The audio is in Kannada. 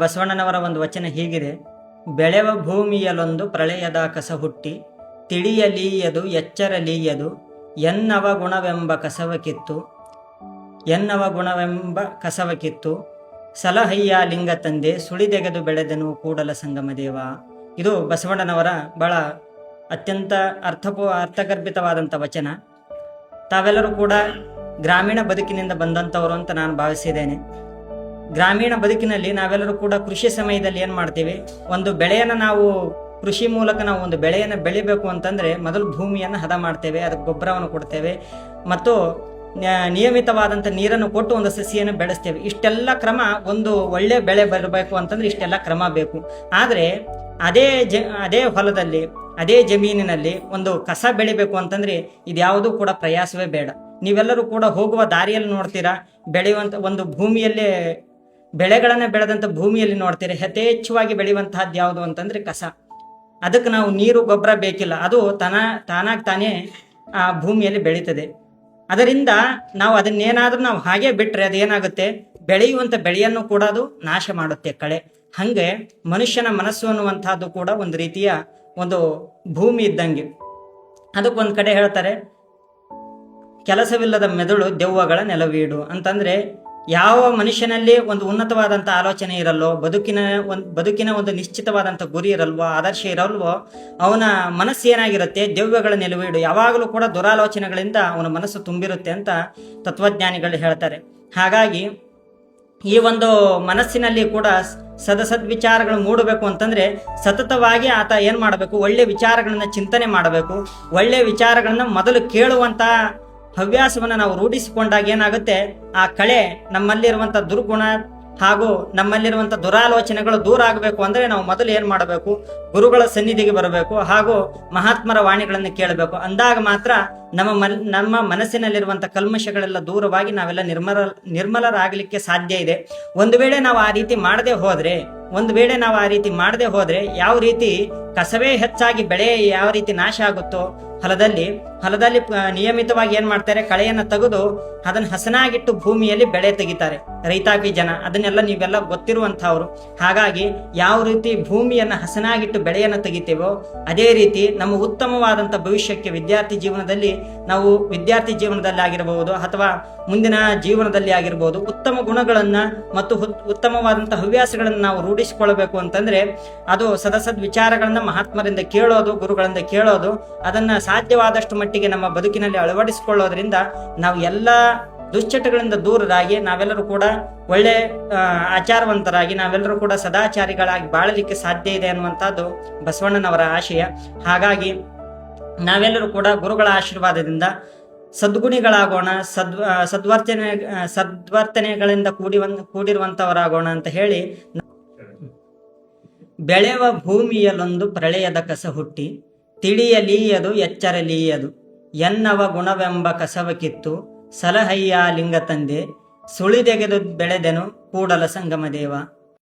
ಬಸವಣ್ಣನವರ ಒಂದು ವಚನ ಹೀಗಿದೆ: ಬೆಳೆವ ಭೂಮಿಯಲೊಂದು ಪ್ರಳಯದ ಕಸ ಹುಟ್ಟಿ, ತಿಳಿಯಲೀಯದು ಎಚ್ಚರಲೀಯದು, ಎನ್ನವ ಗುಣವೆಂಬ ಕಸವ ಕಿತ್ತು ಸಲಹಯ್ಯ ಲಿಂಗ ತಂದೆ, ಸುಳಿದೆಗೆದು ಬೆಳೆದನು ಕೂಡಲ ಸಂಗಮ ದೇವ. ಇದು ಬಸವಣ್ಣನವರ ಬಹಳ ಅತ್ಯಂತ ಅರ್ಥಗರ್ಭಿತವಾದಂಥ ವಚನ. ತಾವೆಲ್ಲರೂ ಕೂಡ ಗ್ರಾಮೀಣ ಬದುಕಿನಿಂದ ಬಂದಂಥವರು ಅಂತ ನಾನು ಭಾವಿಸಿದ್ದೇನೆ. ಗ್ರಾಮೀಣ ಬದುಕಿನಲ್ಲಿ ನಾವೆಲ್ಲರೂ ಕೂಡ ಕೃಷಿ ಸಮಯದಲ್ಲಿ ಏನು ಮಾಡ್ತೀವಿ, ಒಂದು ಬೆಳೆಯನ್ನು ನಾವು ಕೃಷಿ ಮೂಲಕ ನಾವು ಒಂದು ಬೆಳೆಯನ್ನು ಬೆಳಿಬೇಕು ಅಂತಂದರೆ ಮೊದಲು ಭೂಮಿಯನ್ನು ಹದ ಮಾಡ್ತೇವೆ, ಅದಕ್ಕೆ ಗೊಬ್ಬರವನ್ನು ಕೊಡ್ತೇವೆ ಮತ್ತು ನಿಯಮಿತವಾದಂಥ ನೀರನ್ನು ಕೊಟ್ಟು ಒಂದು ಸಸಿಯನ್ನು ಬೆಳೆಸ್ತೇವೆ. ಇಷ್ಟೆಲ್ಲ ಕ್ರಮ, ಒಂದು ಒಳ್ಳೆ ಬೆಳೆ ಬರಬೇಕು ಅಂತಂದ್ರೆ ಇಷ್ಟೆಲ್ಲ ಕ್ರಮ ಬೇಕು. ಆದರೆ ಅದೇ ಹೊಲದಲ್ಲಿ, ಅದೇ ಜಮೀನಿನಲ್ಲಿ ಒಂದು ಕಸ ಬೆಳಿಬೇಕು ಅಂತಂದ್ರೆ ಇದ್ಯಾವುದೂ ಕೂಡ ಪ್ರಯಾಸವೇ ಬೇಡ. ನೀವೆಲ್ಲರೂ ಕೂಡ ಹೋಗುವ ದಾರಿಯಲ್ಲಿ ನೋಡ್ತೀರಾ, ಬೆಳೆಯುವಂಥ ಒಂದು ಭೂಮಿಯಲ್ಲೇ ಬೆಳೆಗಳನ್ನು ಬೆಳೆದಂಥ ಭೂಮಿಯಲ್ಲಿ ನೋಡ್ತೀರಾ, ಯಥೇಚ್ಛವಾಗಿ ಬೆಳೆಯುವಂತಹದ್ದು ಯಾವುದು ಅಂತಂದ್ರೆ ಕಸ. ಅದಕ್ಕೆ ನಾವು ನೀರು ಗೊಬ್ಬರ ಬೇಕಿಲ್ಲ, ಅದು ತಾನಾಗಿ ತಾನೇ ಆ ಭೂಮಿಯಲ್ಲಿ ಬೆಳೀತದೆ. ಅದರಿಂದ ನಾವು ಅದನ್ನೇನಾದ್ರೂ ನಾವು ಹಾಗೆ ಬಿಟ್ಟರೆ ಅದೇನಾಗುತ್ತೆ, ಬೆಳೆಯುವಂಥ ಬೆಳೆಯನ್ನು ಕೂಡ ಅದು ನಾಶ ಮಾಡುತ್ತೆ, ಕಳೆ. ಹಂಗೆ ಮನುಷ್ಯನ ಮನಸ್ಸು ಅನ್ನುವಂಥದ್ದು ಕೂಡ ಒಂದು ರೀತಿಯ ಒಂದು ಭೂಮಿ ಇದ್ದಂಗೆ. ಅದಕ್ಕೊಂದು ಕಡೆ ಹೇಳ್ತಾರೆ, ಕೆಲಸವಿಲ್ಲದ ಮೆದುಳು ದೆವ್ವಗಳ ನೆಲವೀಡು ಅಂತಂದ್ರೆ, ಯಾವ ಮನುಷ್ಯನಲ್ಲಿ ಒಂದು ಉನ್ನತವಾದಂಥ ಆಲೋಚನೆ ಇರಲ್ವೋ, ಬದುಕಿನ ಒಂದು ನಿಶ್ಚಿತವಾದಂಥ ಗುರಿ ಇರಲ್ವೋ, ಆದರ್ಶ ಇರಲ್ವೋ, ಅವನ ಮನಸ್ಸು ಏನಾಗಿರುತ್ತೆ, ದೆವ್ವಗಳ ನೆಲವೀಡು. ಯಾವಾಗಲೂ ಕೂಡ ದುರಾಲೋಚನೆಗಳಿಂದ ಅವನ ಮನಸ್ಸು ತುಂಬಿರುತ್ತೆ ಅಂತ ತತ್ವಜ್ಞಾನಿಗಳು ಹೇಳ್ತಾರೆ. ಹಾಗಾಗಿ ಈ ಒಂದು ಮನಸ್ಸಿನಲ್ಲಿ ಕೂಡ ಸದ್ವಿಚಾರಗಳು ಮೂಡಬೇಕು ಅಂತಂದ್ರೆ ಸತತವಾಗಿ ಆತ ಏನ್ ಮಾಡಬೇಕು, ಒಳ್ಳೆ ವಿಚಾರಗಳನ್ನ ಚಿಂತನೆ ಮಾಡಬೇಕು. ಒಳ್ಳೆ ವಿಚಾರಗಳನ್ನ ಮೊದಲು ಕೇಳುವಂತ ಹವ್ಯಾಸವನ್ನ ನಾವು ರೂಢಿಸಿಕೊಂಡಾಗ ಏನಾಗುತ್ತೆ, ಆ ಕಳೆ, ನಮ್ಮಲ್ಲಿರುವಂತ ದುರ್ಗುಣ ಹಾಗೂ ನಮ್ಮಲ್ಲಿರುವಂಥ ದುರಾಲೋಚನೆಗಳು ದೂರ ಆಗಬೇಕು ಅಂದರೆ ನಾವು ಮೊದಲು ಏನು ಮಾಡಬೇಕು, ಗುರುಗಳ ಸನ್ನಿಧಿಗೆ ಬರಬೇಕು ಹಾಗೂ ಮಹಾತ್ಮರ ವಾಣಿಗಳನ್ನು ಕೇಳಬೇಕು. ಅಂದಾಗ ಮಾತ್ರ ನಮ್ಮ ಮನಸ್ಸಿನಲ್ಲಿರುವಂಥ ಕಲ್ಮಶಗಳೆಲ್ಲ ದೂರವಾಗಿ ನಾವೆಲ್ಲ ನಿರ್ಮಲರಾಗಲಿಕ್ಕೆ ಸಾಧ್ಯ ಇದೆ. ಒಂದು ವೇಳೆ ನಾವು ಆ ರೀತಿ ಮಾಡದೆ ಹೋದ್ರೆ ಯಾವ ರೀತಿ ಕಸವೇ ಹೆಚ್ಚಾಗಿ ಬೆಳೆ ಯಾವ ರೀತಿ ನಾಶ ಆಗುತ್ತೋ, ಹೊಲದಲ್ಲಿ ನಿಯಮಿತವಾಗಿ ಏನ್ ಮಾಡ್ತಾರೆ, ಕಳೆಯನ್ನು ತೆಗೆದು ಅದನ್ನ ಹಸನಾಗಿಟ್ಟು ಭೂಮಿಯಲ್ಲಿ ಬೆಳೆ ತೆಗಿತಾರೆ ರೈತಾಪಿ ಜನ. ಅದನ್ನೆಲ್ಲ ನೀವೆಲ್ಲ ಗೊತ್ತಿರುವಂತಹವ್ರು. ಹಾಗಾಗಿ ಯಾವ ರೀತಿ ಭೂಮಿಯನ್ನ ಹಸನಾಗಿಟ್ಟು ಬೆಳೆಯನ್ನು ತೆಗಿತೇವೋ ಅದೇ ರೀತಿ ನಮ್ಮ ಉತ್ತಮವಾದಂಥ ಭವಿಷ್ಯಕ್ಕೆ ವಿದ್ಯಾರ್ಥಿ ಜೀವನದಲ್ಲಿ ಆಗಿರಬಹುದು ಅಥವಾ ಮುಂದಿನ ಜೀವನದಲ್ಲಿ ಆಗಿರ್ಬೋದು, ಉತ್ತಮ ಗುಣಗಳನ್ನ ಮತ್ತು ಉತ್ತಮವಾದಂಥ ಹವ್ಯಾಸಗಳನ್ನ ನಾವು ರೂಢಿಸಿಕೊಳ್ಳಬೇಕು ಅಂತಂದ್ರೆ ಅದು ವಿಚಾರಗಳನ್ನ ಮಹಾತ್ಮರಿಂದ ಕೇಳೋದು, ಗುರುಗಳಿಂದ ಕೇಳೋದು, ಅದನ್ನ ಸಾಧ್ಯವಾದಷ್ಟು ಮಟ್ಟಿಗೆ ನಮ್ಮ ಬದುಕಿನಲ್ಲಿ ಅಳವಡಿಸಿಕೊಳ್ಳೋದ್ರಿಂದ ನಾವು ಎಲ್ಲ ದುಶ್ಚಟಗಳಿಂದ ದೂರರಾಗಿ ನಾವೆಲ್ಲರೂ ಕೂಡ ಒಳ್ಳೆ ಆಚಾರವಂತರಾಗಿ ನಾವೆಲ್ಲರೂ ಕೂಡ ಸದಾಚಾರಿಗಳಾಗಿ ಬಾಳಲಿಕ್ಕೆ ಸಾಧ್ಯ ಇದೆ ಅನ್ನುವಂಥದ್ದು ಬಸವಣ್ಣನವರ ಆಶಯ. ಹಾಗಾಗಿ ನಾವೆಲ್ಲರೂ ಕೂಡ ಗುರುಗಳ ಆಶೀರ್ವಾದದಿಂದ ಸದ್ಗುಣಿಗಳಾಗೋಣ, ಸದ್ವರ್ತನೆಗಳಿಂದ ಕೂಡಿರುವಂತವರಾಗೋಣ ಅಂತ ಹೇಳಿ, ಬೆಳೆವ ಭೂಮಿಯಲ್ಲೊಂದು ಪ್ರಳಯದ ಕಸ ಹುಟ್ಟಿ, ತಿಳಿಯಲೀಯದು ಎಚ್ಚರಲೀಯದು, ಎನ್ನವ ಗುಣವೆಂಬ ಕಸವ ಕಿತ್ತು ಸಲಹಯ್ಯ ಲಿಂಗ ತಂದೆ, ಸುಳಿದೆಗೆದು ಬೆಳೆದೆನು ಕೂಡಲ ಸಂಗಮ ದೇವ.